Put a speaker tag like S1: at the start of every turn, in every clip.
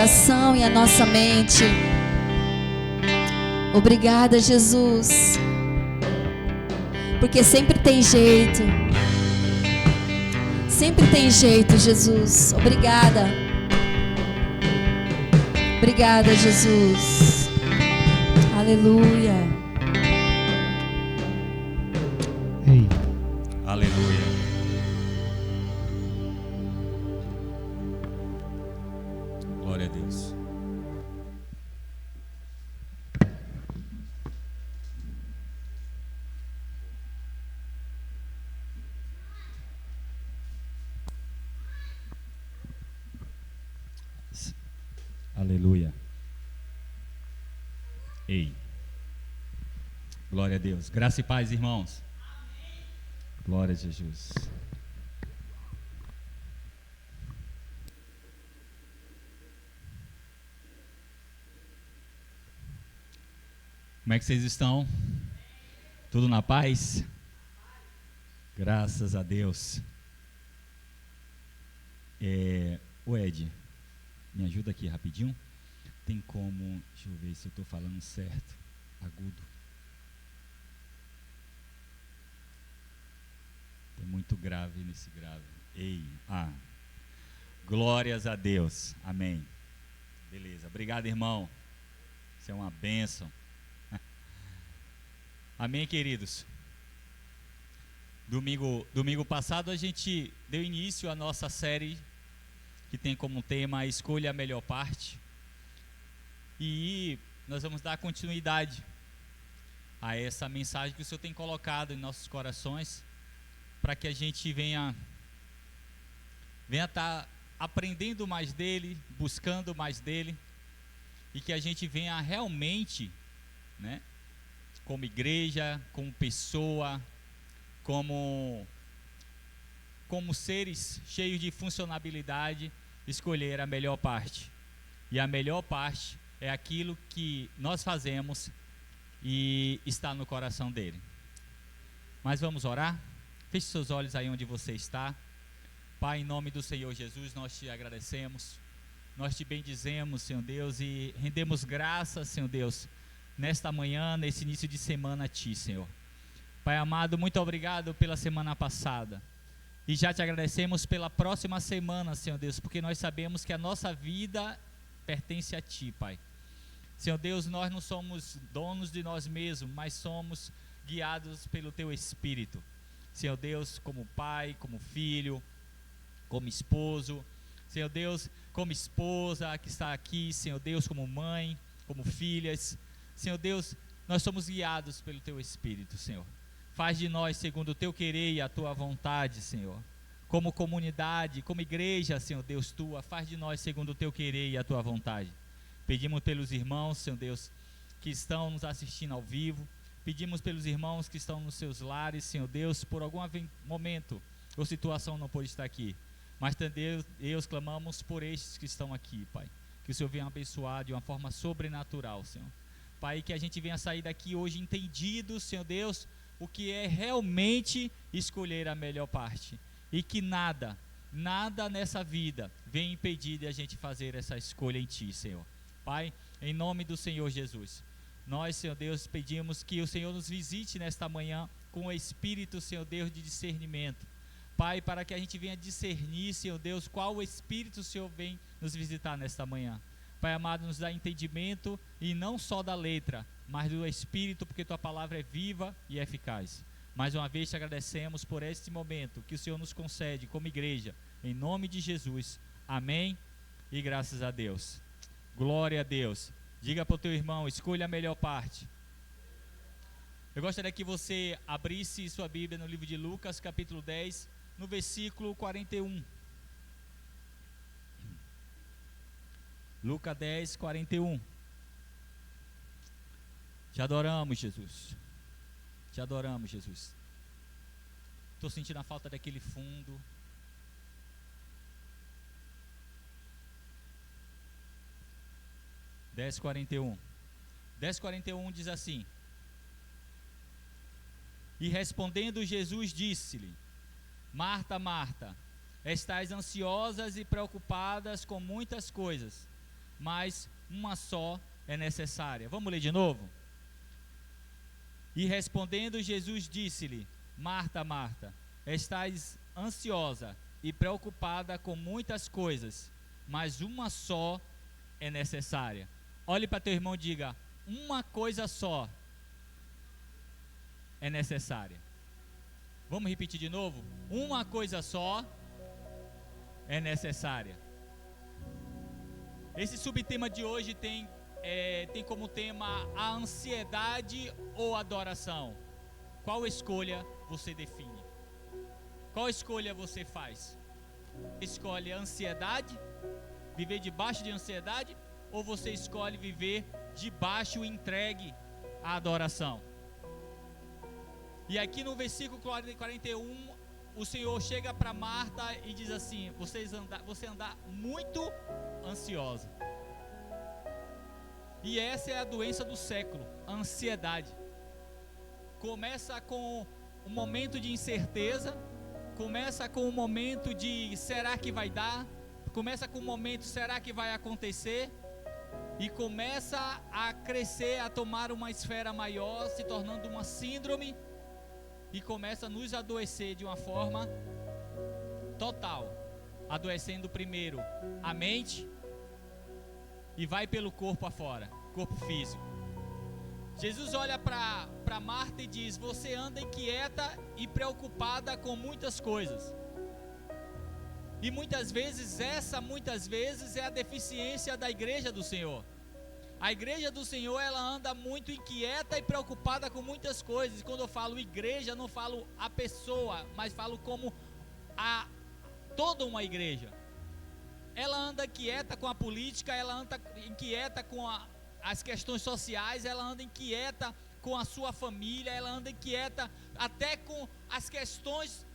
S1: coração e a nossa mente. Obrigada, Jesus, porque sempre tem jeito. Sempre tem jeito, Jesus. Obrigada. Obrigada, Jesus. Aleluia.
S2: Ei.
S3: Aleluia. Glória a Deus. Aleluia. Ei. Glória a Deus. Graça e paz, irmãos. Glória a Jesus. Como é que vocês estão? Tudo na paz? Graças a Deus. O Ed, me ajuda aqui rapidinho. Tem como, deixa eu ver se eu estou falando certo, agudo. Tem muito grave nesse grave. Ei, glórias a Deus, amém. Beleza, obrigado, irmão. Isso é uma bênção. Amém, queridos. Domingo passado a gente deu início à nossa série que tem como tema Escolha a Melhor Parte. E nós vamos dar continuidade a essa mensagem que o Senhor tem colocado em nossos corações, para que a gente venha estar aprendendo mais dele, buscando mais dele, e que a gente venha realmente, né, como igreja, como pessoa, como seres cheios de funcionalidade, escolher a melhor parte. E a melhor parte é aquilo que nós fazemos e está no coração dele. Mas vamos orar? Feche seus olhos aí onde você está. Pai, em nome do Senhor Jesus, nós te agradecemos, nós te bendizemos, Senhor Deus, e rendemos graças, Senhor Deus, nesta manhã, nesse início de semana a Ti, Senhor. Pai amado, muito obrigado pela semana passada. E já te agradecemos pela próxima semana, Senhor Deus, porque nós sabemos que a nossa vida pertence a Ti, Pai. Senhor Deus, nós não somos donos de nós mesmos, mas somos guiados pelo Teu Espírito. Senhor Deus, como pai, como filho, como esposo, Senhor Deus, como esposa que está aqui, Senhor Deus, como mãe, como filhas, Senhor Deus, nós somos guiados pelo Teu Espírito, Senhor. Faz de nós segundo o Teu querer e a Tua vontade, Senhor. Como comunidade, como igreja, Senhor Deus, Tua, faz de nós segundo o Teu querer e a Tua vontade. Pedimos pelos irmãos, Senhor Deus, que estão nos assistindo ao vivo. Pedimos pelos irmãos que estão nos seus lares, Senhor Deus, por algum momento ou situação não pôde estar aqui. Mas, Deus, clamamos por estes que estão aqui, Pai. Que o Senhor venha abençoar de uma forma sobrenatural, Senhor. Pai, que a gente venha sair daqui hoje entendido, Senhor Deus, o que é realmente escolher a melhor parte. E que nada nessa vida venha impedir de a gente fazer essa escolha em Ti, Senhor. Pai, em nome do Senhor Jesus, nós, Senhor Deus, pedimos que o Senhor nos visite nesta manhã com o Espírito, Senhor Deus, de discernimento. Pai, para que a gente venha discernir, Senhor Deus, qual o Espírito o Senhor vem nos visitar nesta manhã. Pai amado, nos dá entendimento, e não só da letra, mas do Espírito, porque Tua palavra é viva e eficaz. Mais uma vez te agradecemos por este momento que o Senhor nos concede como igreja, em nome de Jesus. Amém e graças a Deus. Glória a Deus. Diga para o teu irmão, escolha a melhor parte. Eu gostaria que você abrisse sua Bíblia no livro de Lucas, capítulo 10, no versículo 41. Lucas 10, 41. Te adoramos, Jesus. Te adoramos, Jesus. Estou sentindo a falta daquele fundo. Dez 41 diz assim: e respondendo Jesus disse-lhe: Marta, Marta, estais ansiosas e preocupadas com muitas coisas, mas uma só é necessária. Vamos ler de novo? E respondendo, Jesus disse-lhe: Marta, Marta, estás ansiosa e preocupada com muitas coisas, mas uma só é necessária. Olhe para teu irmão e diga: uma coisa só é necessária. Vamos repetir de novo? Uma coisa só é necessária. Esse subtema de hoje tem como tema a ansiedade ou adoração. Qual escolha você define? Qual escolha você faz? Escolhe a ansiedade, viver debaixo de ansiedade, ou você escolhe viver debaixo entregue à adoração? E aqui no versículo 41, o Senhor chega para Marta e diz assim: você anda muito ansiosa. E essa é a doença do século, a ansiedade. Começa com um momento de incerteza, começa com um momento de será que vai dar, começa com um momento será que vai acontecer, e começa a crescer, a tomar uma esfera maior, se tornando uma síndrome, e começa a nos adoecer de uma forma total, adoecendo primeiro a mente e vai pelo corpo afora, corpo físico. Jesus olha para Marta e diz: você anda inquieta e preocupada com muitas coisas. E muitas vezes é a deficiência da igreja do Senhor. A igreja do Senhor, ela anda muito inquieta e preocupada com muitas coisas. E quando eu falo igreja, não falo a pessoa, mas falo como toda uma igreja. Ela anda inquieta com a política, ela anda inquieta com as questões sociais, ela anda inquieta com a sua família, ela anda inquieta até com as questões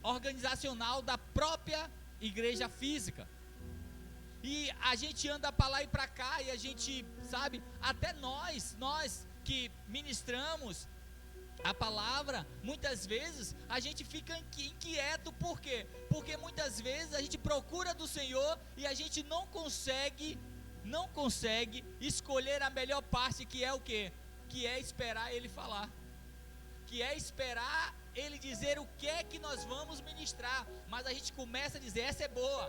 S3: organizacional da própria igreja física. E a gente anda para lá e para cá, e a gente, sabe, até nós que ministramos a palavra, muitas vezes a gente fica inquieto. Por quê? Porque muitas vezes a gente procura do Senhor e a gente não consegue escolher a melhor parte, que é o quê? Que é esperar Ele falar, que é esperar Ele dizer o que é que nós vamos ministrar. Mas a gente começa a dizer: essa é boa,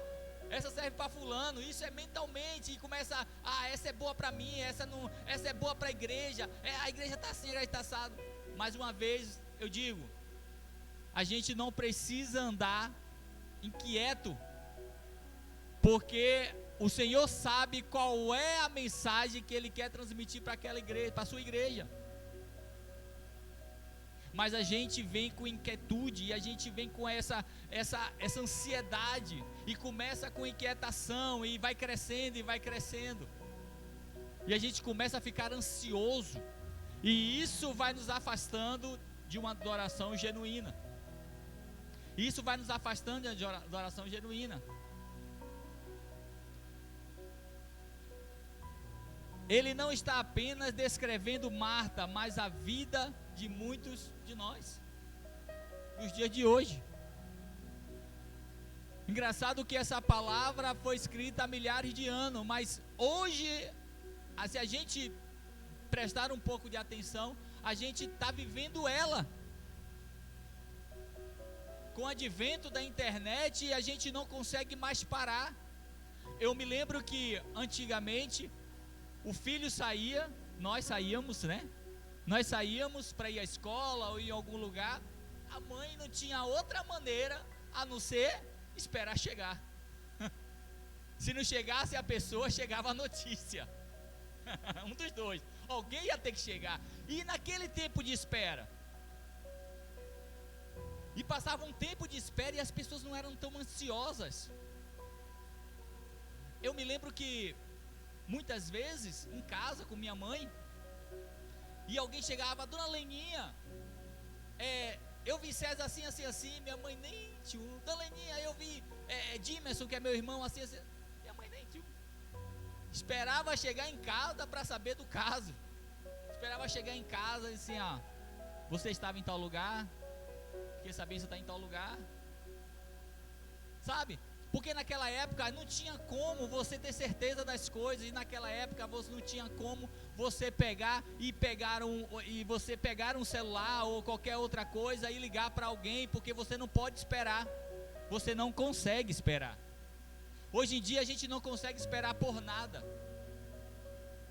S3: essa serve para fulano, isso é mentalmente, e começa: essa é boa para mim, essa é boa para a igreja está assim, a igreja está assado. Mais uma vez eu digo, a gente não precisa andar inquieto, porque o Senhor sabe qual é a mensagem que Ele quer transmitir para aquela igreja, para a sua igreja. Mas a gente vem com inquietude, e a gente vem com essa ansiedade, e começa com inquietação, e vai crescendo, e a gente começa a ficar ansioso, e isso vai nos afastando de uma adoração genuína. Ele não está apenas descrevendo Marta, mas a vida de muitos de nós, nos dias de hoje. Engraçado que essa palavra foi escrita há milhares de anos, mas hoje, se a gente prestar um pouco de atenção, a gente está vivendo ela. Com o advento da internet, a gente não consegue mais parar. Eu me lembro que antigamente o filho saía, nós saíamos, né? Nós saíamos para ir à escola ou em algum lugar. A mãe não tinha outra maneira a não ser esperar chegar. Se não chegasse a pessoa, chegava a notícia. Um dos dois. Alguém ia ter que chegar. E naquele tempo de espera, e passava um tempo de espera, e as pessoas não eram tão ansiosas. Eu me lembro que muitas vezes em casa com minha mãe, e alguém chegava: Dona Leninha, eu vi César assim, assim, assim. Minha mãe nem tio. Dona Leninha, eu vi Dimerson, que é meu irmão, assim, assim. Minha mãe nem tio. Esperava chegar em casa para saber do caso. Esperava chegar em casa e assim: você estava em tal lugar, fiquei sabendo que você está em tal lugar. Sabe? Porque naquela época não tinha como você ter certeza das coisas, e naquela época você não tinha como você pegar um celular ou qualquer outra coisa e ligar para alguém, porque você não pode esperar. Você não consegue esperar. Hoje em dia a gente não consegue esperar por nada.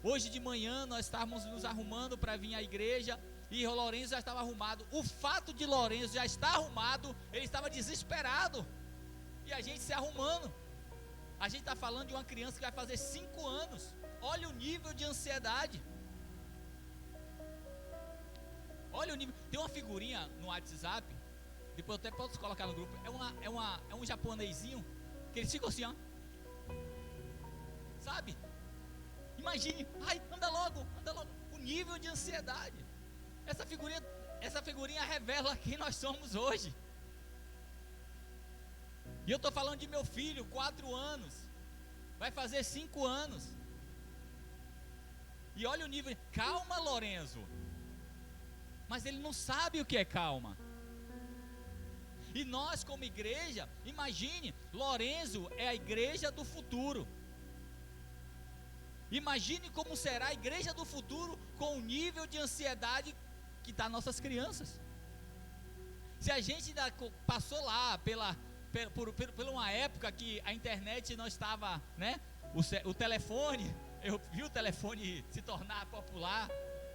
S3: Hoje de manhã nós estávamos nos arrumando para vir à igreja e o Lourenço já estava arrumado. O fato de Lourenço já estar arrumado, ele estava desesperado. E a gente se arrumando. A gente está falando de uma criança que vai fazer 5 anos. Olha o nível de ansiedade. Olha o nível. Tem uma figurinha no WhatsApp, depois eu até posso colocar no grupo. É um japonesinho que eles ficam assim, ó. Sabe? Imagine, ai, anda logo. O nível de ansiedade. Essa figurinha revela quem nós somos hoje. E eu estou falando de meu filho, 4 anos. Vai fazer 5 anos. E olha o nível. Calma, Lourenço. Mas ele não sabe o que é calma. E nós como igreja, imagine, Lourenço é a igreja do futuro. Imagine como será a igreja do futuro com o nível de ansiedade que está nossas crianças. Se a gente ainda passou lá por uma época que a internet não estava, né? O telefone, eu vi o telefone se tornar popular.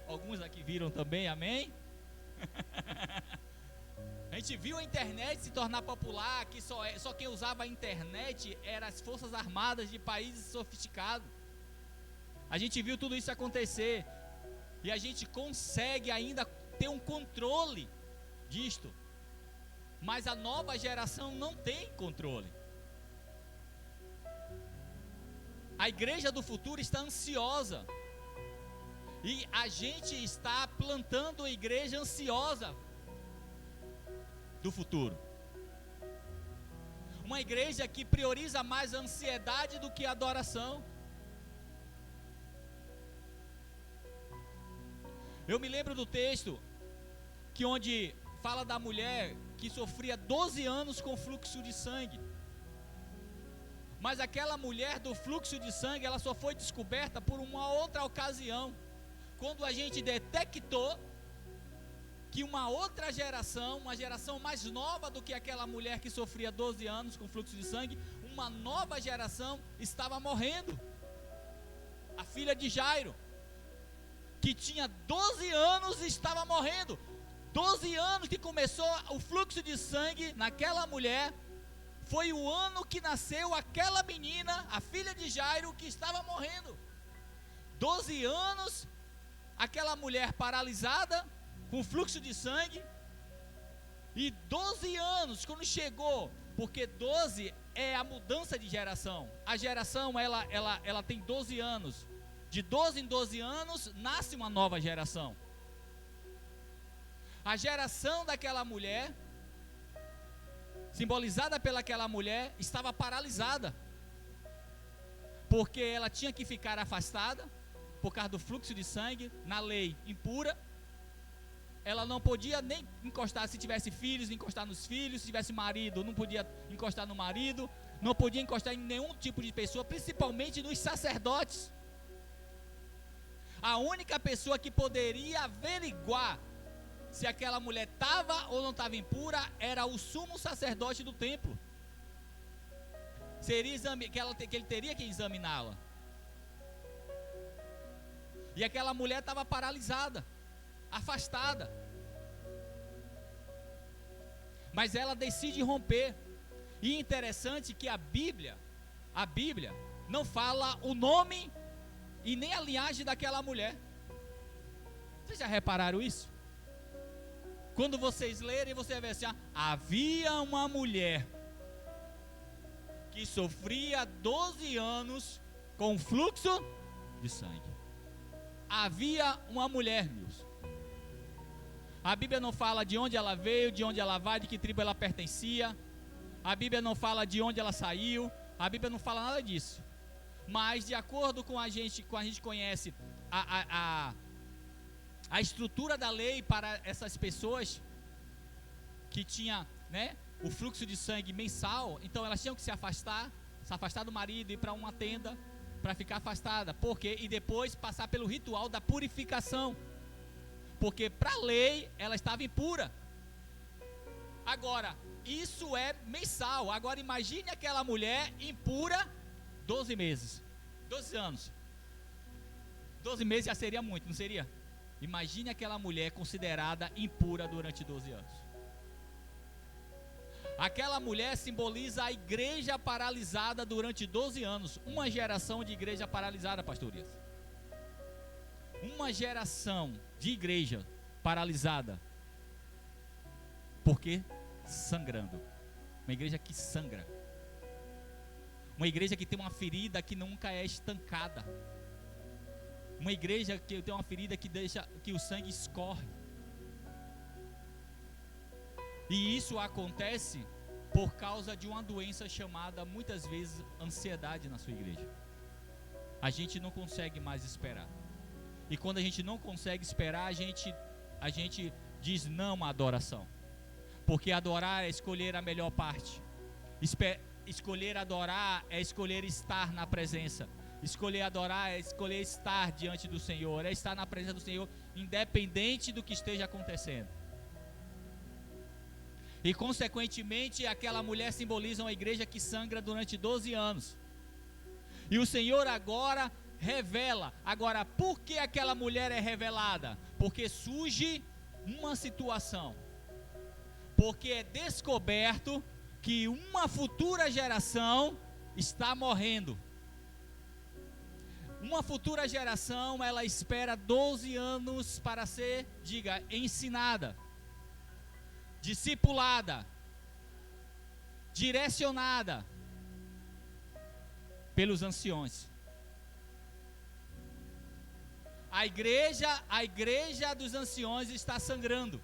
S3: Alguns aqui viram também, amém? A gente viu a internet se tornar popular, que só quem usava a internet eram as forças armadas de países sofisticados. A gente viu tudo isso acontecer. E a gente consegue ainda ter um controle disto. Mas a nova geração não tem controle. A igreja do futuro está ansiosa. E a gente está plantando a igreja ansiosa do futuro. Uma igreja que prioriza mais a ansiedade do que a adoração. Eu me lembro do texto que onde fala da mulher que sofria 12 anos com fluxo de sangue. Mas aquela mulher do fluxo de sangue, ela só foi descoberta por uma outra ocasião. Quando a gente detectou que uma outra geração, uma geração mais nova do que aquela mulher que sofria 12 anos com fluxo de sangue, uma nova geração estava morrendo. A filha de Jairo, que tinha 12 anos, estava morrendo. 12 anos que começou o fluxo de sangue naquela mulher. Foi o ano que nasceu aquela menina, a filha de Jairo, que estava morrendo. 12 anos, aquela mulher paralisada, com fluxo de sangue. E 12 anos, quando chegou, porque 12 é a mudança de geração. A geração, ela tem 12 anos. De 12 em 12 anos, nasce uma nova geração. A geração daquela mulher, simbolizada pelaquela mulher, estava paralisada. Porque ela tinha que ficar afastada, por causa do fluxo de sangue, na lei impura. Ela não podia nem encostar, se tivesse filhos, encostar nos filhos. Se tivesse marido, não podia encostar no marido. Não podia encostar em nenhum tipo de pessoa, principalmente nos sacerdotes. A única pessoa que poderia averiguar se aquela mulher estava ou não estava impura era o sumo sacerdote do templo. Que ele teria que examiná-la. E aquela mulher estava paralisada, afastada. Mas ela decide romper. E interessante que a Bíblia não fala o nome e nem a linhagem daquela mulher. Vocês já repararam isso? Quando vocês lerem, você vai ver assim: havia uma mulher que sofria 12 anos com fluxo de sangue. Havia uma mulher, meus. A Bíblia não fala de onde ela veio, de onde ela vai, de que tribo ela pertencia. A Bíblia não fala de onde ela saiu. A Bíblia não fala nada disso. Mas de acordo com a gente conhece a estrutura da lei para essas pessoas que tinha, né, o fluxo de sangue mensal, então elas tinham que se afastar do marido, ir para uma tenda para ficar afastada. Por quê? E depois passar pelo ritual da purificação, porque para a lei ela estava impura. Agora, isso é mensal. Agora imagine aquela mulher impura 12 meses, 12 anos. 12 meses já seria muito, não seria? Imagine aquela mulher considerada impura durante 12 anos. Aquela mulher simboliza a igreja paralisada durante 12 anos. Uma geração de igreja paralisada, pastorias. Uma geração de igreja paralisada. Por quê? Sangrando. Uma igreja que sangra. Uma igreja que tem uma ferida que nunca é estancada. Uma igreja que tem uma ferida que deixa que o sangue escorre. E isso acontece por causa de uma doença chamada, muitas vezes, ansiedade na sua igreja. A gente não consegue mais esperar. E quando a gente não consegue esperar, a gente diz não à adoração. Porque adorar é escolher a melhor parte. Escolher adorar é escolher estar na presença. Escolher adorar é escolher estar diante do Senhor. É estar na presença do Senhor, independente do que esteja acontecendo. E consequentemente aquela mulher simboliza uma igreja que sangra durante 12 anos. E o Senhor agora revela. Agora, por que aquela mulher é revelada? Porque surge uma situação. Porque é descoberto que uma futura geração está morrendo. Uma futura geração, ela espera 12 anos para ser, ensinada, discipulada, direcionada pelos anciões. A igreja dos anciões está sangrando.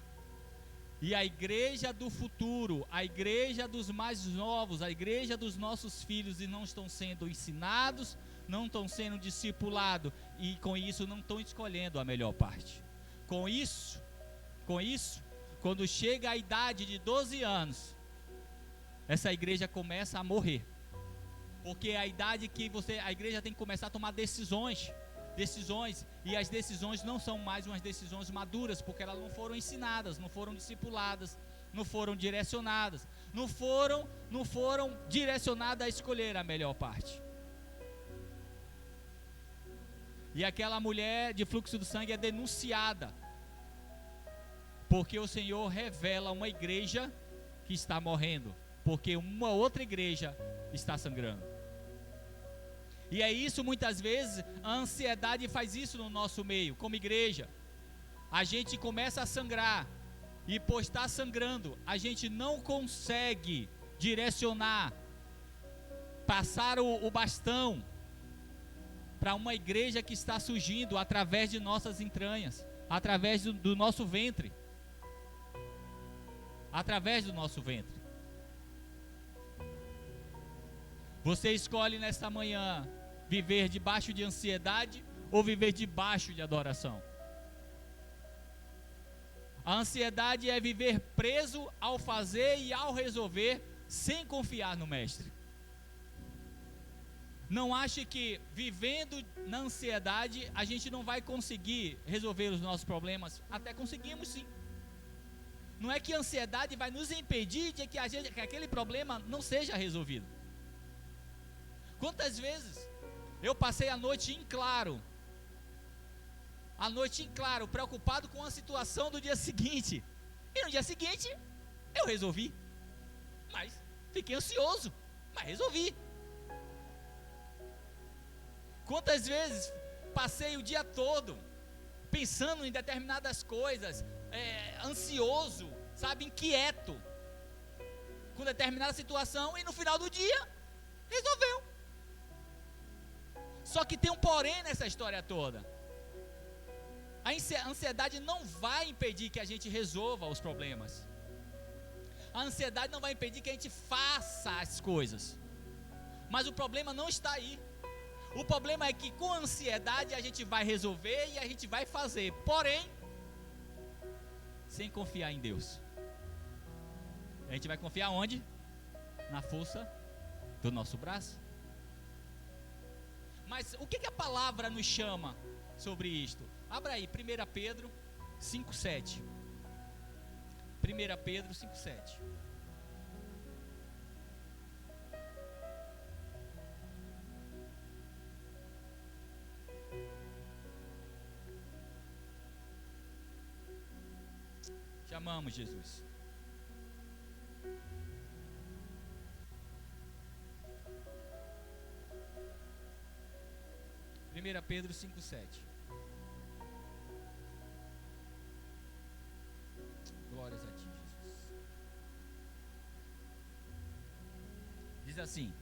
S3: E a igreja do futuro, a igreja dos mais novos, a igreja dos nossos filhos, e não estão sendo ensinados, não estão sendo discipulados, e com isso não estão escolhendo a melhor parte. Com isso, quando chega a idade de 12 anos, essa igreja começa a morrer. Porque é a idade que a igreja tem que começar a tomar decisões, e as decisões não são mais umas decisões maduras, porque elas não foram ensinadas, não foram discipuladas, não foram direcionadas, não foram direcionadas a escolher a melhor parte. E aquela mulher de fluxo do sangue é denunciada, porque o Senhor revela uma igreja que está morrendo, porque uma outra igreja está sangrando. E é isso, muitas vezes, a ansiedade faz isso no nosso meio, como igreja. A gente começa a sangrar, e por estar sangrando, a gente não consegue direcionar, passar o bastão para uma igreja que está surgindo através de nossas entranhas, através do nosso ventre. Através do nosso ventre. Você escolhe nesta manhã viver debaixo de ansiedade ou viver debaixo de adoração. A ansiedade é viver preso ao fazer e ao resolver sem confiar no Mestre. Não ache que vivendo na ansiedade a gente não vai conseguir resolver os nossos problemas. Até conseguimos sim. Não é que a ansiedade vai nos impedir de que aquele problema não seja resolvido. Quantas vezes eu passei a noite em claro, preocupado com a situação do dia seguinte, e no dia seguinte eu resolvi, mas fiquei ansioso, mas resolvi. Quantas vezes passei o dia todo pensando em determinadas coisas, ansioso, inquieto com determinada situação, e no final do dia resolveu. Só que tem um porém nessa história toda. A ansiedade não vai impedir que a gente resolva os problemas. A ansiedade não vai impedir que a gente faça as coisas. Mas o problema não está aí. O problema é que com a ansiedade a gente vai resolver e a gente vai fazer, porém, sem confiar em Deus. A gente vai confiar onde? Na força do nosso braço. Mas o que a palavra nos chama sobre isto? Abra aí, 1 Pedro 5,7. 1 Pedro 5,7. Chamamos Jesus. Primeira Pedro 5,7. Glórias a ti, Jesus. Diz assim: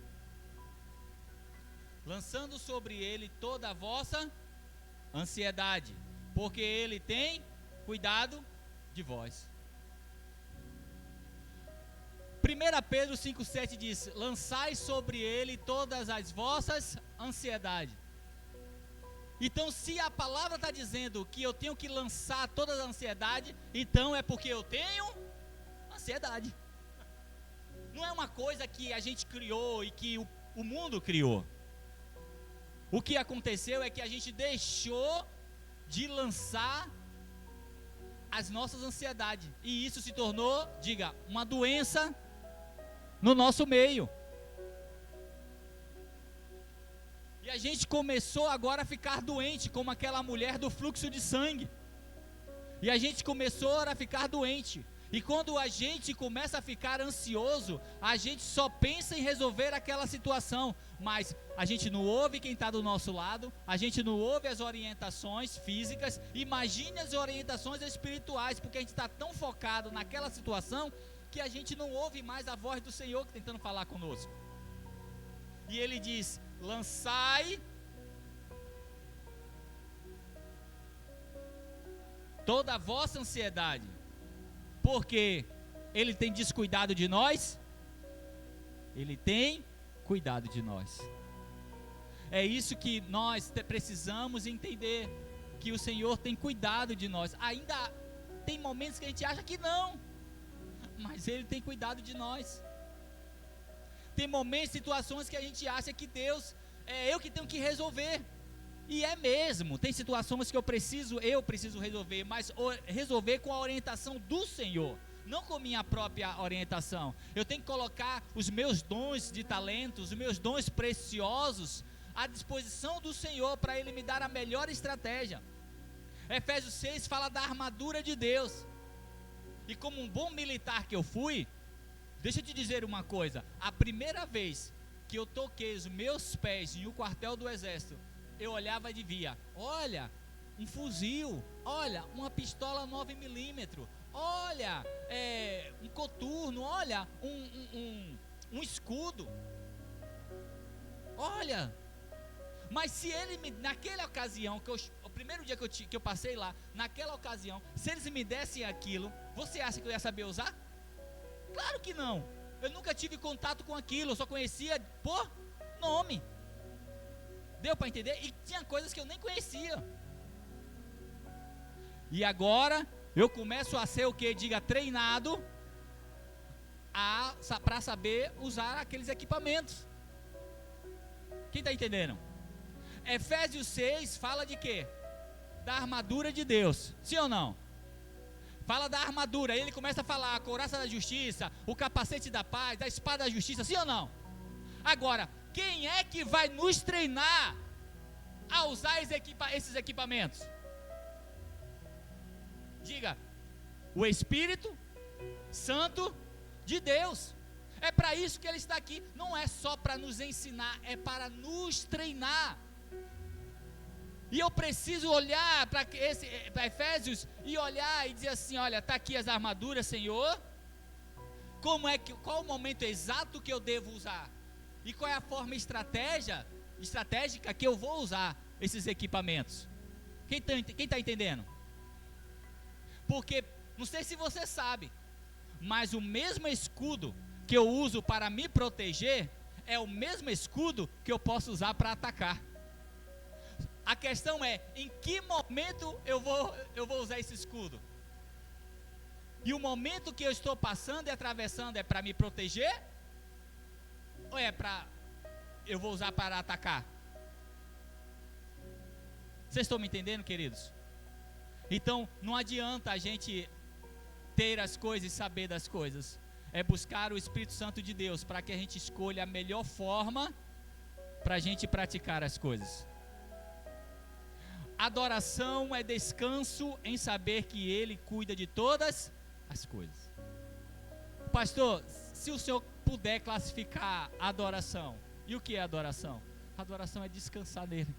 S3: lançando sobre ele toda a vossa ansiedade, porque ele tem cuidado de vós. 1 Pedro 5,7 diz: lançai sobre ele todas as vossas ansiedades. Então, se a palavra está dizendo que eu tenho que lançar toda a ansiedade, então é porque eu tenho ansiedade. Não é uma coisa que a gente criou e que o mundo criou. O que aconteceu é que a gente deixou de lançar as nossas ansiedades, e isso se tornou, diga, uma doença no nosso meio. E a gente começou agora a ficar doente, como aquela mulher do fluxo de sangue. E a gente começou a ficar doente. E quando a gente começa a ficar ansioso, a gente só pensa em resolver aquela situação, mas a gente não ouve quem está do nosso lado, a gente não ouve as orientações físicas. Imagine as orientações espirituais, porque a gente está tão focado naquela situação que a gente não ouve mais a voz do Senhor tentando falar conosco. E ele diz: lançai toda a vossa ansiedade, porque ele tem descuidado de nós. Ele tem cuidado de nós. É isso que nós precisamos entender, que o Senhor tem cuidado de nós. Ainda tem momentos que a gente acha que não, mas Ele tem cuidado de nós. Tem momentos, situações que a gente acha que Deus, é eu que tenho que resolver. E é mesmo, tem situações que eu preciso resolver, mas resolver com a orientação do Senhor, não com minha própria orientação. Eu tenho que colocar os meus dons de talentos, os meus dons preciosos à disposição do Senhor, para Ele me dar a melhor estratégia. Efésios 6 fala da armadura de Deus. E como um bom militar que eu fui, deixa eu te dizer uma coisa: a primeira vez que eu toquei os meus pés em um quartel do exército, eu olhava e via, olha, um fuzil, olha, uma pistola 9mm, olha, um coturno, olha, um escudo, olha. Mas se ele naquela ocasião, o primeiro dia que eu passei lá, naquela ocasião, se eles me dessem aquilo, você acha que eu ia saber usar? Claro que não. Eu nunca tive contato com aquilo, eu só conhecia por nome. Deu para entender? E tinha coisas que eu nem conhecia. E agora eu começo a ser o que? Diga, treinado para saber usar aqueles equipamentos. Quem está entendendo? Efésios 6 fala de quê? Da armadura de Deus. Sim ou não? Fala da armadura. Ele começa a falar a couraça da justiça, o capacete da paz, a espada da justiça. Sim ou não? Agora, quem é que vai nos treinar a usar esses equipamentos? Diga, o Espírito Santo de Deus. É para isso que Ele está aqui. Não é só para nos ensinar, é para nos treinar. E eu preciso olhar para Efésios e olhar e dizer assim: olha, está aqui as armaduras, Senhor. Qual o momento exato que eu devo usar? E qual é a forma estratégica que eu vou usar esses equipamentos? Quem está entendendo? Porque, não sei se você sabe, mas o mesmo escudo que eu uso para me proteger é o mesmo escudo que eu posso usar para atacar. A questão é, em que momento eu vou usar esse escudo? E o momento que eu estou passando e atravessando é para me proteger? Ou é para eu vou usar para atacar? Vocês estão me entendendo, queridos? Então, não adianta a gente ter as coisas e saber das coisas. É buscar o Espírito Santo de Deus para que a gente escolha a melhor forma para a gente praticar as coisas. Adoração é descanso em saber que Ele cuida de todas as coisas. Pastor, se o senhor puder classificar a adoração, e o que é adoração? Adoração é descansar nele.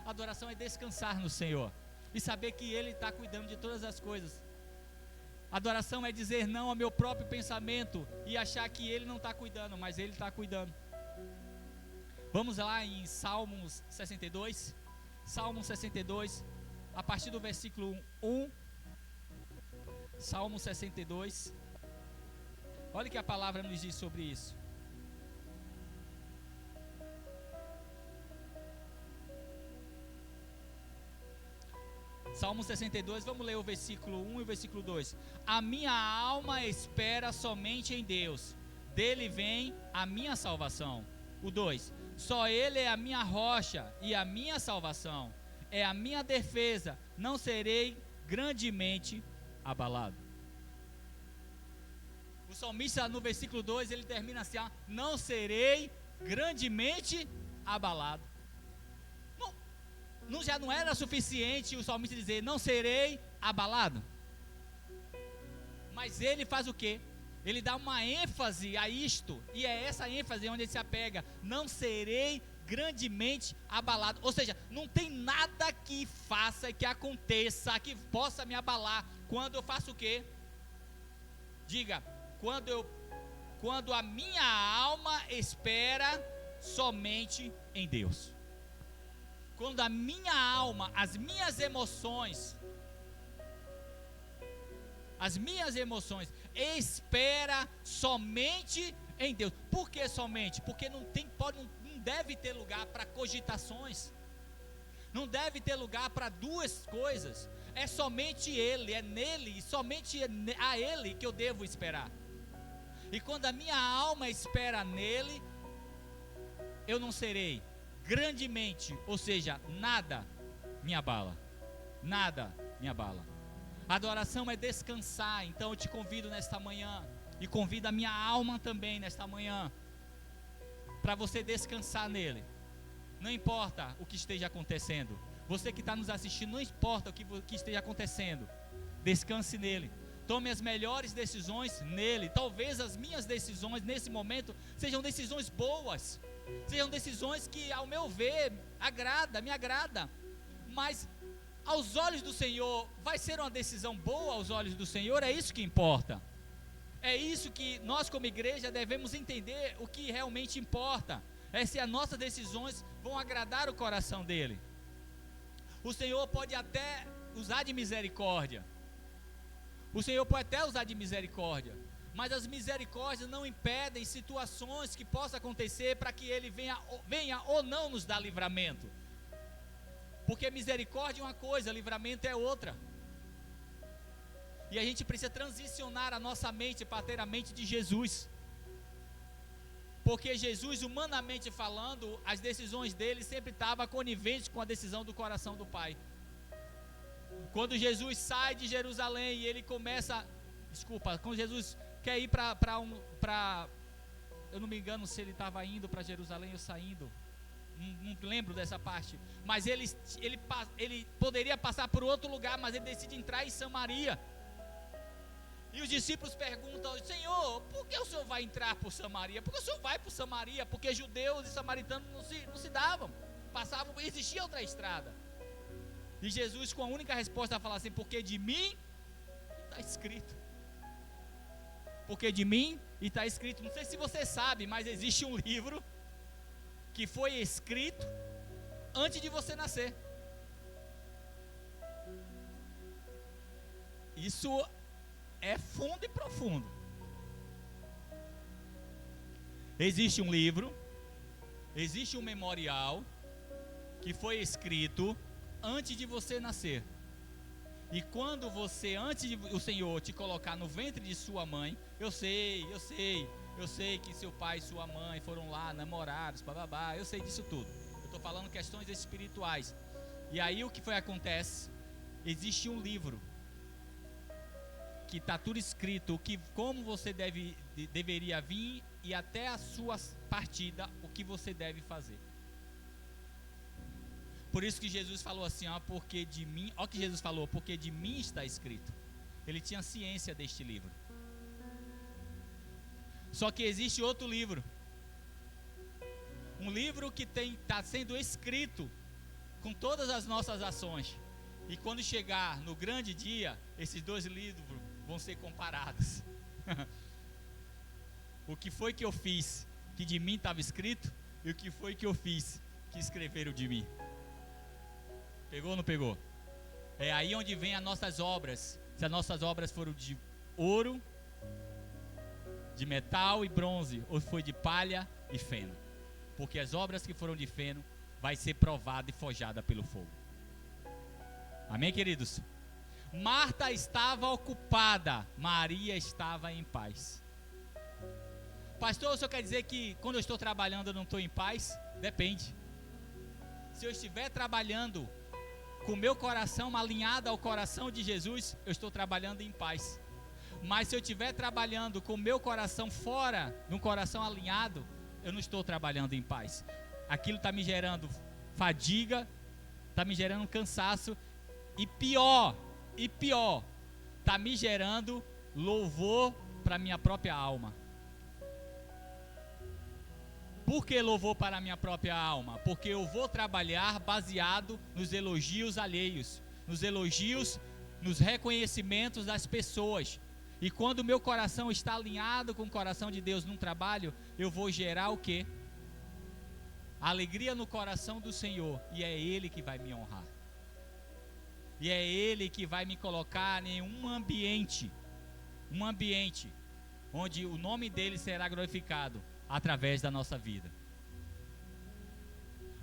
S3: Adoração é descansar no Senhor e saber que Ele está cuidando de todas as coisas. Adoração é dizer não ao meu próprio pensamento e achar que Ele não está cuidando, mas Ele está cuidando. Vamos lá em Salmos 62. Salmo 62, a partir do versículo 1. Salmo 62. Olha o que a palavra nos diz sobre isso. Salmo 62, vamos ler o versículo 1 e o versículo 2. A minha alma espera somente em Deus, dele vem a minha salvação. O 2. Só Ele é a minha rocha e a minha salvação, é a minha defesa, não serei grandemente abalado. O salmista no versículo 2, ele termina assim, não serei grandemente abalado. Já não era suficiente o salmista dizer, não serei abalado? Mas ele faz o quê? Ele dá uma ênfase a isto, e é essa ênfase onde ele se apega, não serei grandemente abalado. Ou seja, não tem nada que faça, que aconteça, que possa me abalar, quando eu faço o quê? Diga, quando a minha alma espera somente em Deus. Quando a minha alma, as minhas emoções espera somente em Deus. Por que somente? Porque não deve ter lugar para cogitações. Não deve ter lugar para duas coisas. É somente Ele, é nele e somente a Ele que eu devo esperar. E quando a minha alma espera nele, eu não serei grandemente, ou seja, nada me abala. Nada me abala. Adoração é descansar. Então eu te convido nesta manhã, e convido a minha alma também nesta manhã, para você descansar nele. Não importa o que esteja acontecendo. Você que está nos assistindo, não importa o que esteja acontecendo, descanse nele. Tome as melhores decisões nele. Talvez as minhas decisões nesse momento sejam decisões boas, sejam decisões que, ao meu ver, me agrada, mas aos olhos do Senhor, vai ser uma decisão boa aos olhos do Senhor? É isso que importa. É isso que nós como igreja devemos entender, o que realmente importa é se as nossas decisões vão agradar o coração dele. O Senhor pode até usar de misericórdia, mas as misericórdias não impedem situações que possam acontecer para que ele venha ou não nos dar livramento. Porque misericórdia é uma coisa, livramento é outra. E a gente precisa transicionar a nossa mente para ter a mente de Jesus. Porque Jesus, humanamente falando, as decisões dele sempre estavam coniventes com a decisão do coração do Pai. Quando Jesus sai de Jerusalém e ele começa, quando Jesus quer ir para, eu não me engano se ele estava indo para Jerusalém ou saindo, não lembro dessa parte, mas ele poderia passar por outro lugar, mas ele decide entrar em Samaria. E os discípulos perguntam, Senhor, por que o Senhor vai entrar por Samaria? Por que o Senhor vai por Samaria? Porque judeus e samaritanos não se davam, existia outra estrada. E Jesus, com a única resposta, fala assim, porque de mim está escrito. Porque de mim está escrito. Não sei se você sabe, mas existe um livro que foi escrito antes de você nascer. Isso é fundo e profundo. Existe um livro, existe um memorial que foi escrito antes de você nascer. E quando você, antes de o Senhor te colocar no ventre de sua mãe, eu sei que seu pai e sua mãe foram lá, namorados, bababá, eu sei disso tudo. Eu estou falando questões espirituais. E aí o que acontece? Existe um livro que está tudo escrito, como você deveria vir e até a sua partida, o que você deve fazer. Por isso que Jesus falou assim, porque de mim, ó, que Jesus falou, porque de mim está escrito. Ele tinha ciência deste livro. Só que existe outro livro. Um livro que está sendo escrito com todas as nossas ações. E quando chegar no grande dia, esses dois livros vão ser comparados. O que foi que eu fiz que de mim estava escrito, e o que foi que eu fiz que escreveram de mim. Pegou ou não pegou? É aí onde vem as nossas obras. Se as nossas obras foram de ouro, de metal e bronze, ou foi de palha e feno. Porque as obras que foram de feno vai ser provada e forjada pelo fogo. Amém, queridos? Marta estava ocupada, Maria estava em paz. Pastor, o senhor quer dizer que quando eu estou trabalhando eu não estou em paz? Depende. Se eu estiver trabalhando com o meu coração alinhado ao coração de Jesus, eu estou trabalhando em paz. Mas se eu estiver trabalhando com o meu coração fora, num coração alinhado, eu não estou trabalhando em paz. Aquilo está me gerando fadiga, está me gerando cansaço, e pior, está me gerando louvor para a minha própria alma. Por que louvor para a minha própria alma? Porque eu vou trabalhar baseado nos elogios alheios, nos elogios, nos reconhecimentos das pessoas. E quando o meu coração está alinhado com o coração de Deus num trabalho, eu vou gerar o quê? Alegria no coração do Senhor, e é Ele que vai me honrar. E é Ele que vai me colocar em um ambiente onde o nome dEle será glorificado através da nossa vida.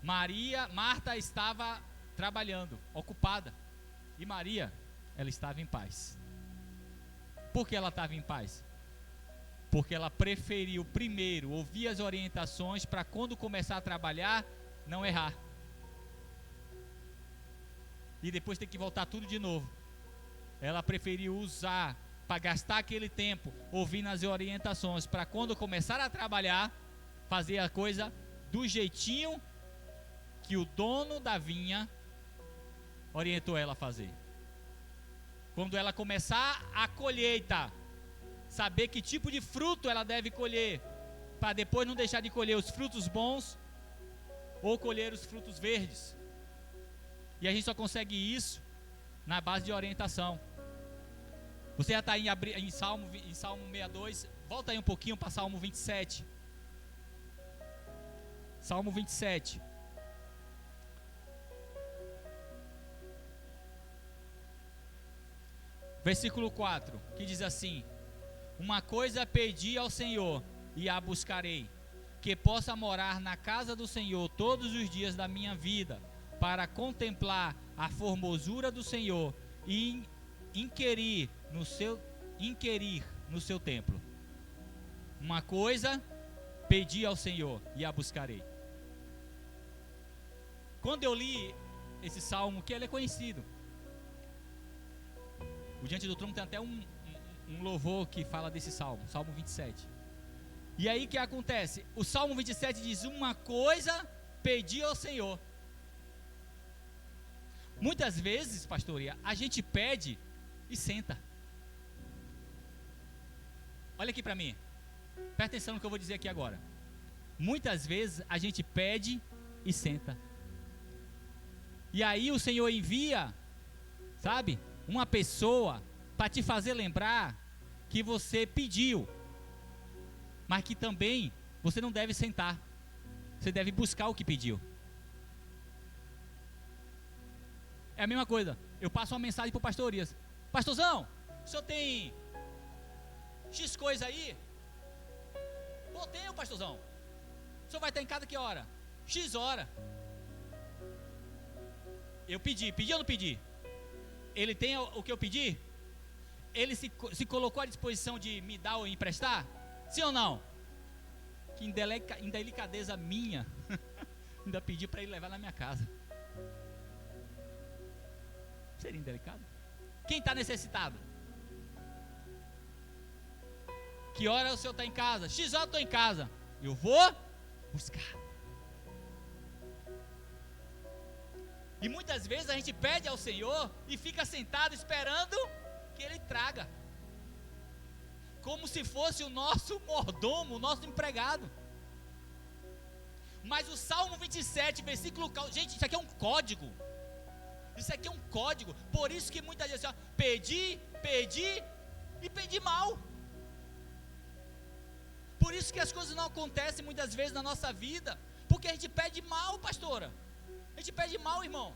S3: Marta estava trabalhando, ocupada, e Maria, ela estava em paz. Por que ela estava em paz? Porque ela preferiu primeiro ouvir as orientações para quando começar a trabalhar, não errar. E depois ter que voltar tudo de novo. Ela preferiu usar, para gastar aquele tempo, ouvindo as orientações, para quando começar a trabalhar, fazer a coisa do jeitinho que o dono da vinha orientou ela a fazer. Quando ela começar a colheita, saber que tipo de fruto ela deve colher, para depois não deixar de colher os frutos bons, ou colher os frutos verdes. E a gente só consegue isso na base de orientação. Você já está em Salmo 62, volta aí um pouquinho para Salmo 27. Salmo 27. Versículo 4, que diz assim: uma coisa pedi ao Senhor e a buscarei, que possa morar na casa do Senhor todos os dias da minha vida, para contemplar a formosura do Senhor e inquirir no seu templo. Uma coisa pedi ao Senhor e a buscarei. Quando eu li esse salmo, que ele é conhecido, o Diante do Trono tem até um louvor que fala desse salmo, Salmo 27. E aí o que acontece? O Salmo 27 diz: uma coisa pedi ao Senhor. Muitas vezes, pastoria, a gente pede e senta. Olha aqui para mim, presta atenção no que eu vou dizer aqui agora. Muitas vezes a gente pede e senta. E aí o Senhor envia, sabe, uma pessoa para te fazer lembrar que você pediu, mas que também você não deve sentar, você deve buscar o que pediu. É a mesma coisa, eu passo uma mensagem para o pastorias: pastorzão, o senhor tem X coisa aí? Pô, tenho, pastorzão. O senhor vai estar em casa que hora? X hora. Eu pedi ou não pedi? ele tem o que eu pedi? Ele se colocou à disposição de me dar ou emprestar? Sim ou não? Que indelicadeza minha, ainda pedi para ele levar na minha casa. Seria indelicado? Quem está necessitado? Que hora o senhor está em casa? X horas eu estou em casa. Eu vou buscar. E muitas vezes a gente pede ao Senhor e fica sentado esperando que Ele traga, como se fosse o nosso mordomo, o nosso empregado. Mas o Salmo 27, versículo... Gente, isso aqui é um código. Isso aqui é um código. Por isso que muitas vezes, pedi e pedi mal. Por isso que as coisas não acontecem muitas vezes na nossa vida, porque a gente pede mal, pastora. A gente pede mal, irmão.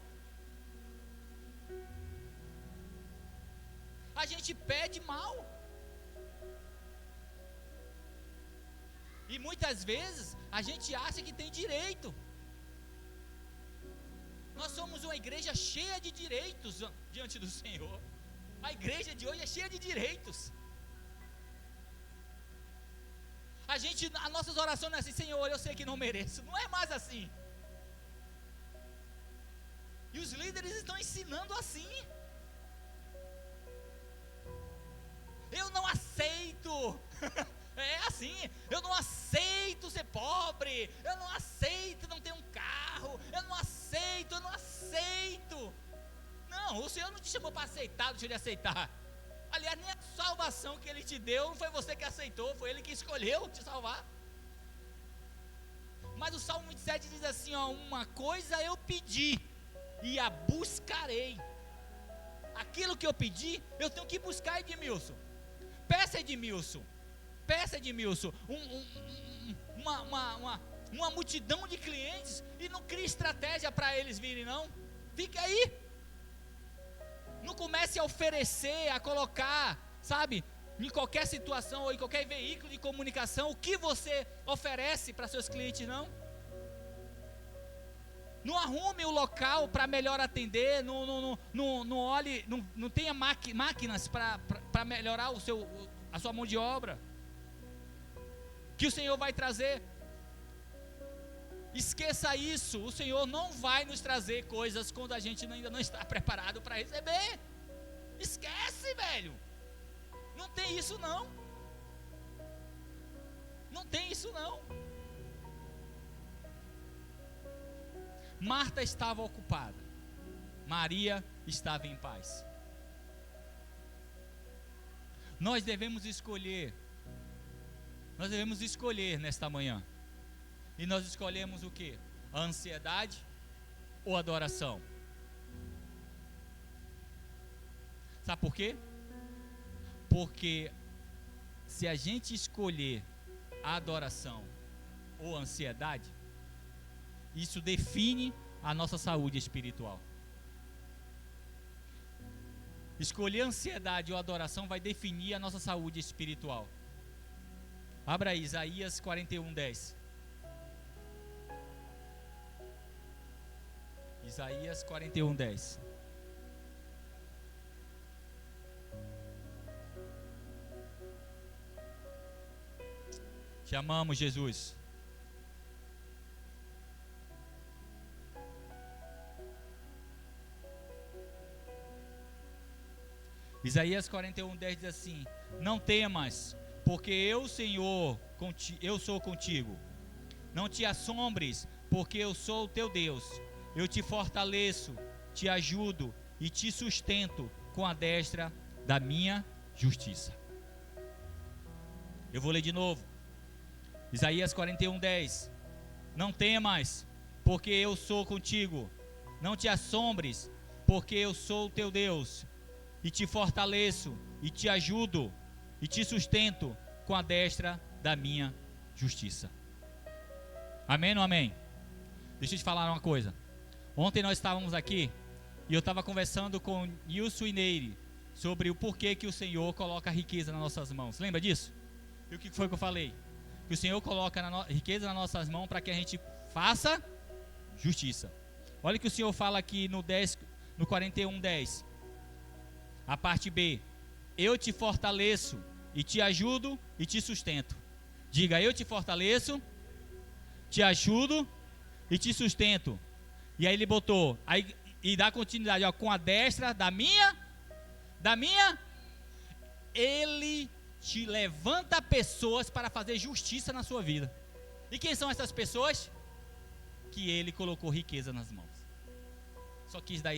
S3: A gente pede mal. E muitas vezes a gente acha que tem direito. Nós somos uma igreja cheia de direitos diante do Senhor. A igreja de hoje é cheia de direitos. As nossas orações não é assim: Senhor, eu sei que não mereço. Não é mais assim. E os líderes estão ensinando assim. Eu não aceito. É assim. Eu não aceito ser pobre. Eu não aceito não ter um carro. Eu não aceito. Não, o Senhor não te chamou para aceitar, deixa Ele aceitar. Aliás, nem a salvação que Ele te deu não foi você que aceitou, foi Ele que escolheu te salvar. Mas o Salmo 27 diz assim, uma coisa eu pedi e a buscarei. Aquilo que eu pedi, eu tenho que buscar, Edmilson. Peça, Edmilson. Uma multidão de clientes e não crie estratégia para eles virem, não. Fique aí. Não comece a oferecer, a colocar, sabe, em qualquer situação ou em qualquer veículo de comunicação, o que você oferece para seus clientes, não. Não arrume o local para melhor atender, não olhe, não tenha máquinas para melhorar a sua mão de obra, que o Senhor vai trazer. Esqueça isso, o Senhor não vai nos trazer coisas quando a gente ainda não está preparado para receber. Esquece, velho. Não tem isso não. Não tem isso não. Marta estava ocupada, Maria estava em paz. Nós devemos escolher nesta manhã. E nós escolhemos o que? A ansiedade ou a adoração? Sabe por quê? Porque se a gente escolher a adoração ou a ansiedade, isso define a nossa saúde espiritual. Escolher a ansiedade ou a adoração vai definir a nossa saúde espiritual. Abra aí, Isaías 41:10. Isaías 41:10. Te amamos, Jesus. Isaías 41:10 diz assim: não temas, porque eu, Senhor, eu sou contigo. Não te assombres, porque eu sou o teu Deus. Eu te fortaleço, te ajudo e te sustento com a destra da minha justiça. Eu vou ler de novo. Isaías 41:10. Não temas, porque eu sou contigo. Não te assombres, porque eu sou o teu Deus. E te fortaleço, e te ajudo, e te sustento com a destra da minha justiça. Amém ou amém? Deixa eu te falar uma coisa. Ontem nós estávamos aqui e eu estava conversando com Nilson e Neire sobre o porquê que o Senhor coloca a riqueza nas nossas mãos. Lembra disso? E o que foi que eu falei? Que o Senhor coloca riqueza nas nossas mãos para que a gente faça justiça. Olha o que o Senhor fala aqui no 41:10. A parte B, eu te fortaleço e te ajudo e te sustento. Diga, eu te fortaleço, te ajudo e te sustento. E aí ele botou, aí, e dá continuidade, ó, com a destra da minha, ele te levanta pessoas para fazer justiça na sua vida. E quem são essas pessoas? Que ele colocou riqueza nas mãos. Só quis dar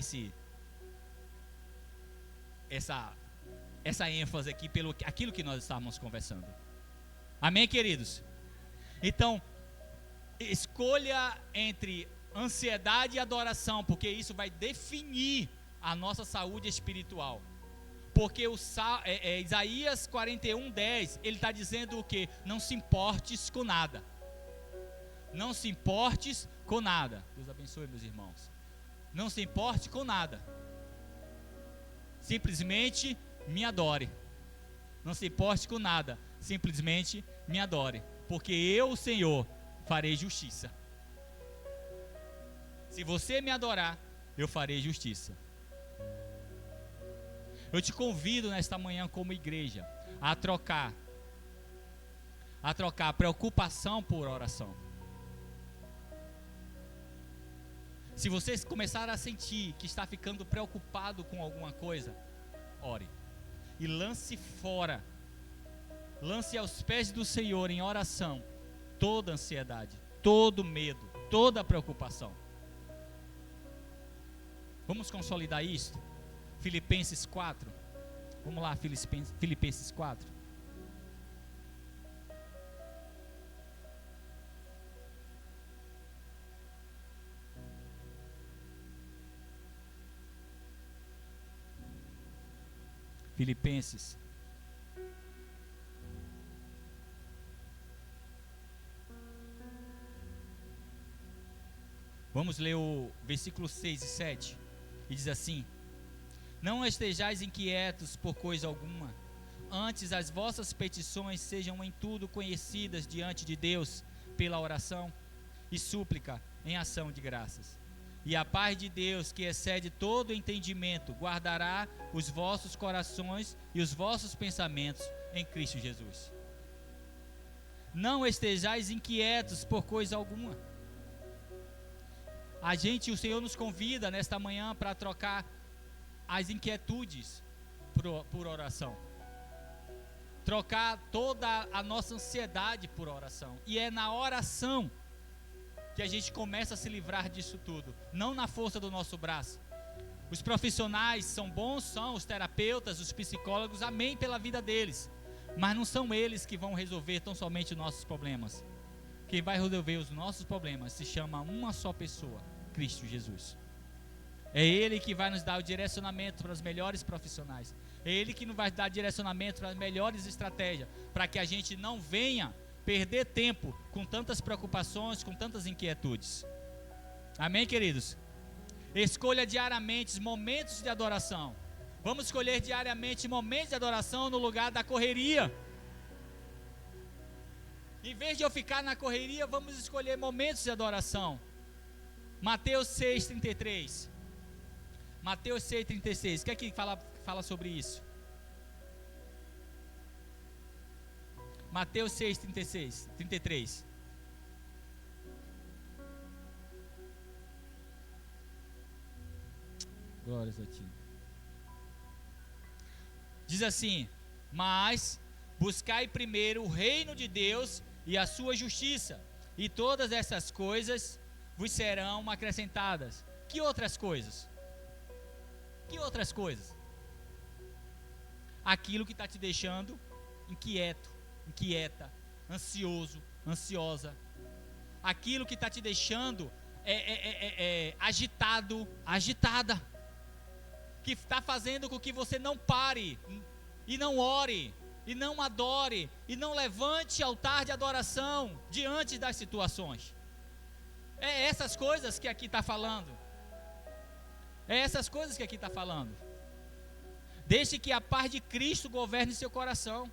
S3: essa ênfase aqui pelo aquilo que nós estávamos conversando. Amém, queridos? Então, escolha entre ansiedade e adoração, porque isso vai definir a nossa saúde espiritual. Porque Isaías 41:10, ele está dizendo o quê? Não se importes com nada. Não se importes com nada. Deus abençoe, meus irmãos. Não se importe com nada. Simplesmente me adore. Não se importe com nada. Simplesmente me adore. Porque eu, o Senhor, farei justiça. Se você me adorar, eu farei justiça. Eu te convido nesta manhã como igreja a trocar preocupação por oração. Se você começar a sentir que está ficando preocupado com alguma coisa, ore. E lance fora, lance aos pés do Senhor em oração toda ansiedade, todo medo, toda preocupação. Vamos consolidar isto? Filipenses 4. Vamos lá, Filipenses 4. Filipenses. Vamos ler o versículo 6 e 7. E diz assim: não estejais inquietos por coisa alguma, antes as vossas petições sejam em tudo conhecidas diante de Deus pela oração e súplica em ação de graças. E a paz de Deus, que excede todo entendimento, guardará os vossos corações e os vossos pensamentos em Cristo Jesus. Não estejais inquietos por coisa alguma. O Senhor nos convida nesta manhã para trocar as inquietudes por oração. Trocar toda a nossa ansiedade por oração. E é na oração que a gente começa a se livrar disso tudo, não na força do nosso braço. Os profissionais são bons, são os terapeutas, os psicólogos, amém pela vida deles, mas não são eles que vão resolver tão somente os nossos problemas. Quem vai resolver os nossos problemas se chama uma só pessoa, Cristo Jesus. É Ele que vai nos dar o direcionamento para os melhores profissionais. É Ele que nos vai dar direcionamento para as melhores estratégias, para que a gente não venha perder tempo com tantas preocupações, com tantas inquietudes. Amém, queridos? Escolha diariamente momentos de adoração. Vamos escolher diariamente momentos de adoração no lugar da correria. Em vez de eu ficar na correria, vamos escolher momentos de adoração. Mateus 6:33. Mateus 6:36. O que é que fala sobre isso? Mateus 6:33. Glórias a ti. Diz assim: mas buscai primeiro o reino de Deus e a sua justiça, e todas essas coisas vos serão acrescentadas. Que outras coisas? Que outras coisas? Aquilo que está te deixando inquieto, inquieta, ansioso, ansiosa. Aquilo que está te deixando agitado, agitada. Que está fazendo com que você não pare, e não ore, e não adore, e não levante altar de adoração diante das situações. É essas coisas que aqui está falando. É essas coisas que aqui está falando. Deixe que a paz de Cristo governe seu coração.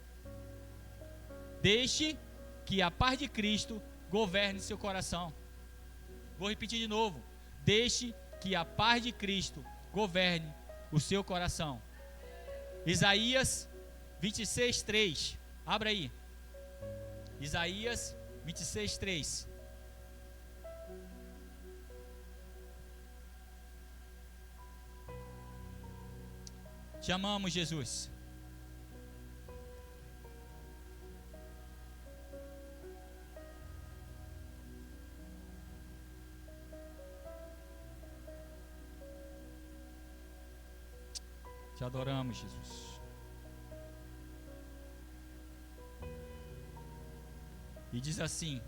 S3: Deixe que a paz de Cristo governe seu coração. Vou repetir de novo. Deixe que a paz de Cristo governe o seu coração. Isaías 26, 3. Abra aí. Isaías 26, 3. Te amamos, Jesus. Te adoramos, Jesus. E diz assim: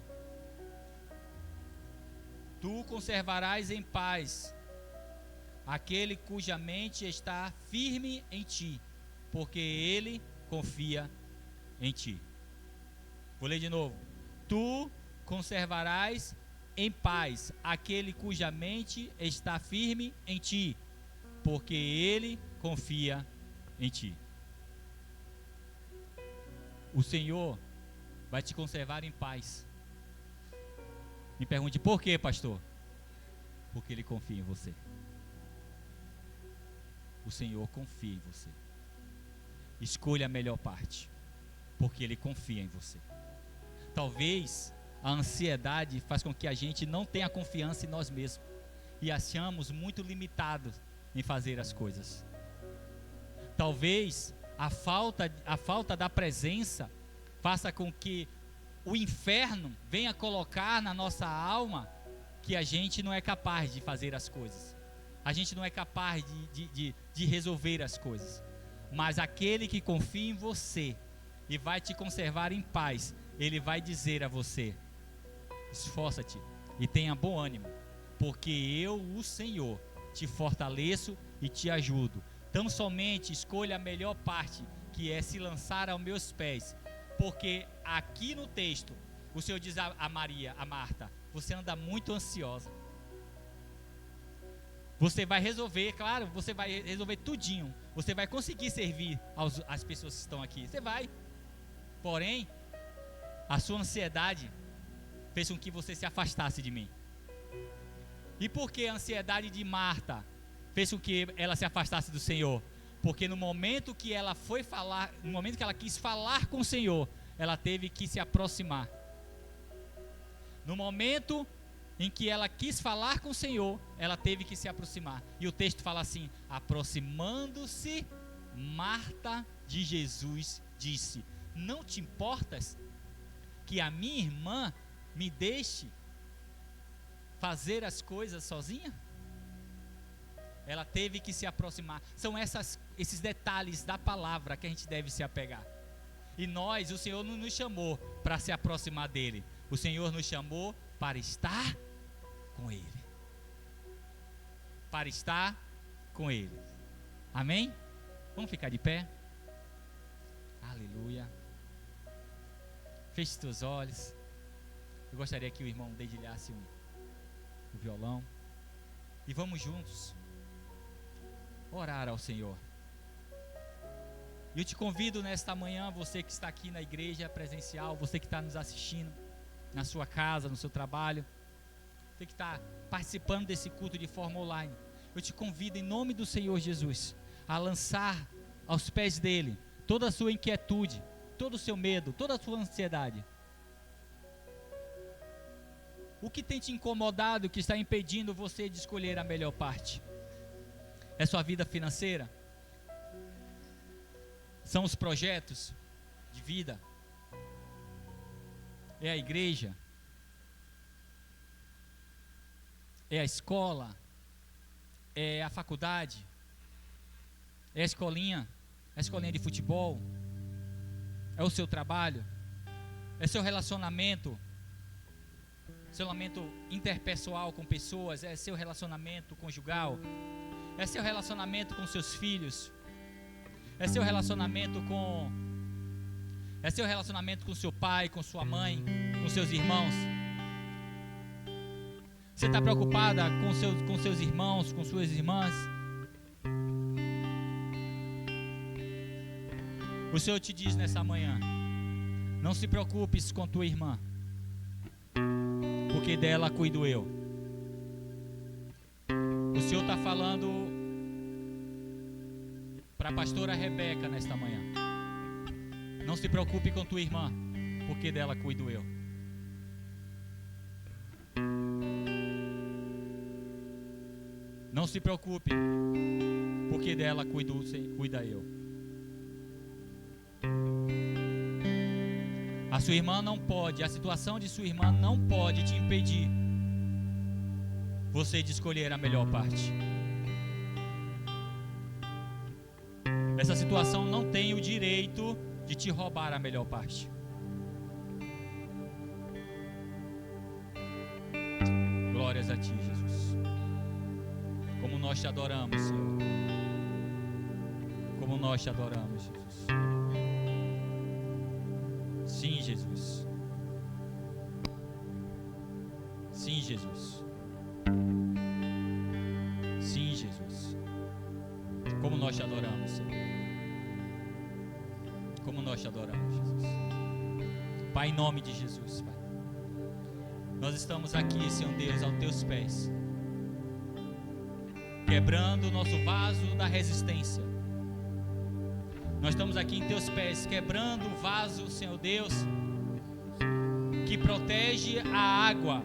S3: Tu conservarás em paz aquele cuja mente está firme em ti, porque ele confia em ti. Vou ler de novo. Tu conservarás em paz aquele cuja mente está firme em ti, porque ele confia em ti. O Senhor vai te conservar em paz. Me pergunte por quê, pastor? Porque ele confia em você. O Senhor confia em você. Escolha a melhor parte, porque ele confia em você. Talvez a ansiedade faz com que a gente não tenha confiança em nós mesmos e achamos muito limitados em fazer as coisas. Talvez a falta da presença faça com que o inferno venha colocar na nossa alma que a gente não é capaz de fazer as coisas. A gente não é capaz de resolver as coisas. Mas aquele que confia em você e vai te conservar em paz, ele vai dizer a você: esforça-te e tenha bom ânimo, porque eu, o Senhor, te fortaleço e te ajudo. Tão somente escolha a melhor parte, que é se lançar aos meus pés. Porque aqui no texto, o Senhor diz a Maria, a Marta: você anda muito ansiosa. Você vai resolver, claro, você vai resolver tudinho. Você vai conseguir servir às pessoas que estão aqui. Você vai. Porém, a sua ansiedade fez com que você se afastasse de mim. E por que a ansiedade de Marta fez com que ela se afastasse do Senhor? Porque no momento que ela foi falar, no momento que ela quis falar com o Senhor, ela teve que se aproximar. No momento em que ela quis falar com o Senhor, ela teve que se aproximar. E o texto fala assim: aproximando-se, Marta de Jesus disse: não te importas que a minha irmã me deixe fazer as coisas sozinha? Ela teve que se aproximar. São esses detalhes da palavra que a gente deve se apegar. E nós, o Senhor não nos chamou para se aproximar dele. O Senhor nos chamou para estar com ele. Para estar com ele. Amém? Vamos ficar de pé? Aleluia. Feche teus olhos. Eu gostaria que o irmão dedilhasse o violão. E vamos juntos orar ao Senhor. E eu te convido nesta manhã, você que está aqui na igreja presencial, você que está nos assistindo na sua casa, no seu trabalho, você que está participando desse culto de forma online, eu te convido em nome do Senhor Jesus a lançar aos pés dele toda a sua inquietude, todo o seu medo, toda a sua ansiedade. O que tem te incomodado, que está impedindo você de escolher a melhor parte? É sua vida financeira? São os projetos de vida? É a igreja? É a escola? É a faculdade? É a escolinha? É a escolinha de futebol? É o seu trabalho? É seu relacionamento? Seu relacionamento interpessoal com pessoas? É seu relacionamento conjugal? É seu relacionamento com seus filhos? É seu relacionamento com seu pai, com sua mãe, com seus irmãos? Você está preocupada com seus irmãos, com suas irmãs? O Senhor te diz nessa manhã: não se preocupes com tua irmã, porque dela cuido eu. O Senhor está falando para a pastora Rebeca nesta manhã. Não se preocupe com tua irmã, porque dela cuido eu. Não se preocupe, porque dela cuida eu. A sua irmã não pode, a situação de sua irmã não pode te impedir você de escolher a melhor parte. Essa situação não tem o direito de te roubar a melhor parte. Glórias a ti, Jesus. Como nós te adoramos, Senhor. Como nós te adoramos, Jesus. Sim, Jesus. Sim, Jesus. Sim, Jesus. Como nós te adoramos, Senhor. Como nós te adoramos, Jesus. Pai, em nome de Jesus, Pai. Nós estamos aqui, Senhor Deus, aos teus pés, quebrando o nosso vaso da resistência. Nós estamos aqui em teus pés, quebrando o vaso, Senhor Deus, que protege a água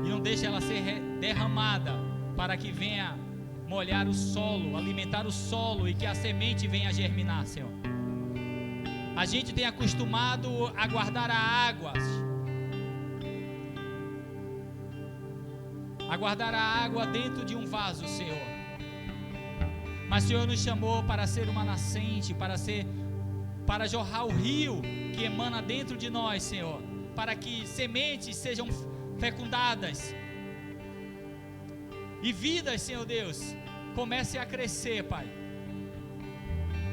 S3: e não deixa ela ser derramada, para que venha molhar o solo, alimentar o solo e que a semente venha a germinar, Senhor. A gente tem acostumado a guardar a água, dentro de um vaso, Senhor. Mas o Senhor nos chamou para ser uma nascente, para jorrar o rio que emana dentro de nós, Senhor, para que sementes sejam fecundadas e vidas, Senhor Deus, comecem a crescer, Pai.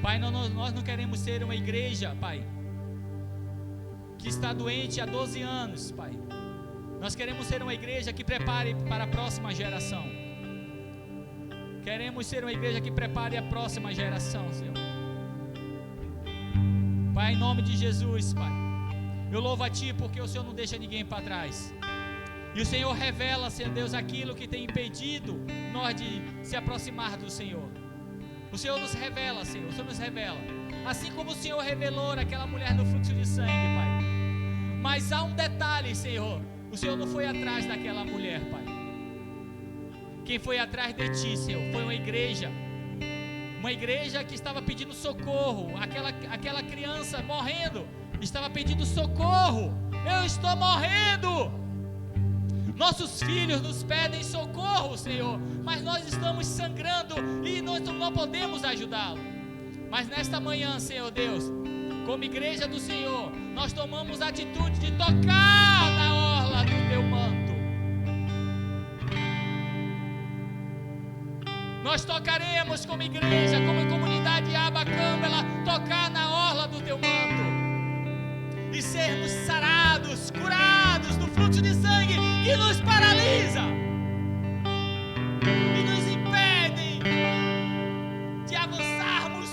S3: Pai, nós não queremos ser uma igreja, Pai, que está doente há 12 anos, Pai. Nós queremos ser uma igreja que prepare para a próxima geração. Queremos ser uma igreja que prepare a próxima geração, Senhor. Pai, em nome de Jesus, Pai, eu louvo a Ti porque o Senhor não deixa ninguém para trás. E o Senhor revela, Senhor Deus, aquilo que tem impedido nós de se aproximar do Senhor. O Senhor nos revela, Senhor, o Senhor nos revela. Assim como o Senhor revelou aquela mulher no fluxo de sangue, Pai. Mas há um detalhe, Senhor. O Senhor não foi atrás daquela mulher, Pai. Quem foi atrás de Ti, Senhor, foi uma igreja que estava pedindo socorro. Aquela criança morrendo, estava pedindo socorro. Eu estou morrendo. Nossos filhos nos pedem socorro, Senhor, mas nós estamos sangrando e nós não podemos ajudá-lo. Mas nesta manhã, Senhor Deus, como igreja do Senhor, nós tomamos a atitude de tocar na orla do Teu manto. Nós tocaremos como igreja, como comunidade Abacâmbela, tocar na orla do Teu manto e sermos sarados, curados do fluxo de sangue que nos paralisa e nos impedem de avançarmos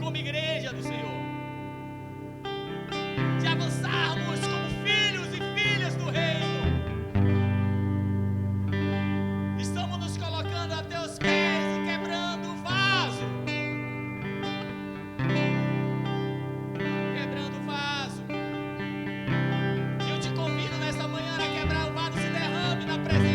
S3: como igreja do Senhor, de avançarmos como filhos e filhas do reino. Estamos nos colocando a Teus pés e quebrando o vaso. Quebrando o vaso. E eu te convido nesta manhã a quebrar o vaso, se derrame na presença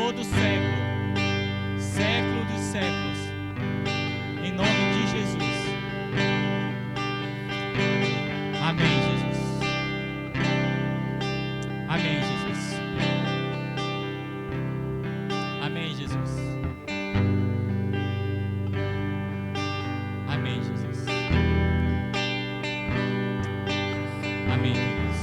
S3: todo século, século dos séculos, em nome de Jesus. Amém, Jesus. Amém, Jesus. Amém, Jesus. Amém, Jesus. Amém, queridos.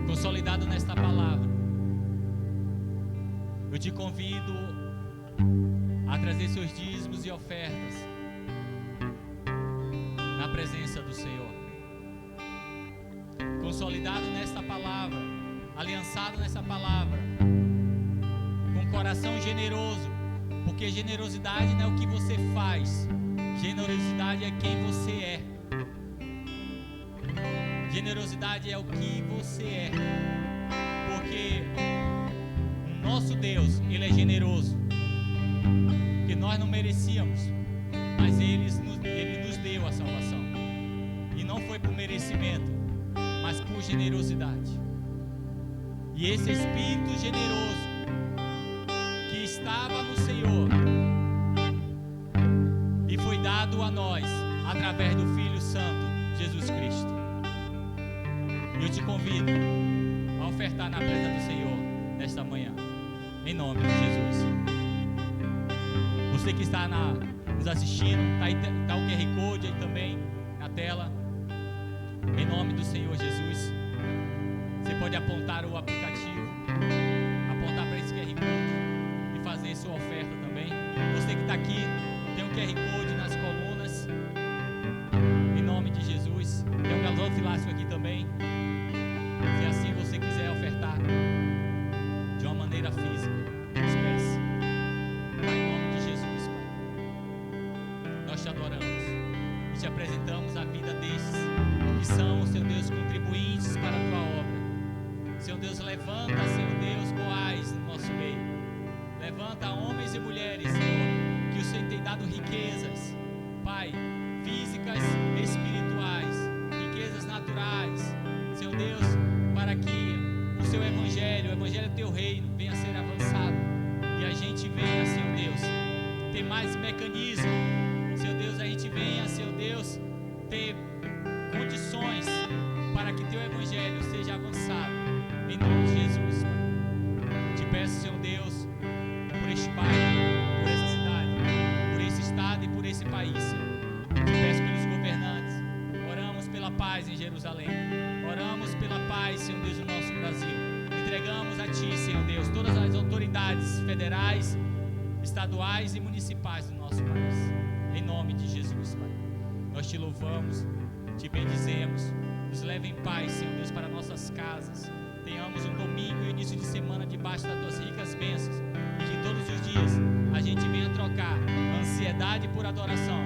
S3: Consolidado nesta palavra, eu te convido a trazer seus dízimos e ofertas na presença do Senhor. Consolidado nesta palavra, aliançado nessa palavra, com coração generoso, porque generosidade não é o que você faz, generosidade é quem você é. Generosidade é o que você é, porque o nosso Deus, Ele é generoso, que nós não merecíamos, mas Ele nos deu a salvação, e não foi por merecimento, mas por generosidade. E esse Espírito generoso que estava no Senhor e foi dado a nós através do Filho Santo, Jesus Cristo. Eu te convido a ofertar na presença do Senhor nesta manhã, em nome de Jesus. Você que está nos assistindo, está o QR Code aí também na tela, em nome do Senhor Jesus. Você pode apontar o aplicativo, apontar para esse QR Code e fazer sua oferta também. Você que está aqui, tem um QR Code nas colunas, em nome de Jesus. Tem um gasofilácio aqui também. Se assim você quiser ofertar de uma maneira física, espécie. Pai, em nome de Jesus, Pai, nós te adoramos e te apresentamos a vida destes que são, Senhor Deus, contribuintes para a tua obra. Senhor Deus, levanta, Senhor Deus, Boaz no nosso meio. Levanta homens e mulheres, Senhor, que o Senhor tem dado riquezas, Pai, físicas, espirituais, riquezas naturais, Senhor Deus, para que o seu evangelho, o evangelho do teu reino, venha a ser avançado e a gente venha, Senhor Deus, ter mais mecanismo, Senhor Deus, a gente venha, Senhor Deus, ter condições para que teu evangelho seja avançado, em nome de Jesus, Pai. Te peço, Senhor Deus, por este bairro, por essa cidade, por esse estado e por esse país, Senhor. Te peço pelos governantes, oramos pela paz em Jerusalém, oramos pela paz, Senhor Deus, no nosso Brasil. Entregamos a Ti, Senhor Deus, todas as autoridades federais, estaduais e municipais do nosso país, em nome de Jesus, Pai. Nós Te louvamos, Te bendizemos, nos leva em paz, Senhor Deus, para nossas casas. Tenhamos um domingo e início de semana debaixo das Tuas ricas bênçãos, e que todos os dias a gente venha trocar ansiedade por adoração,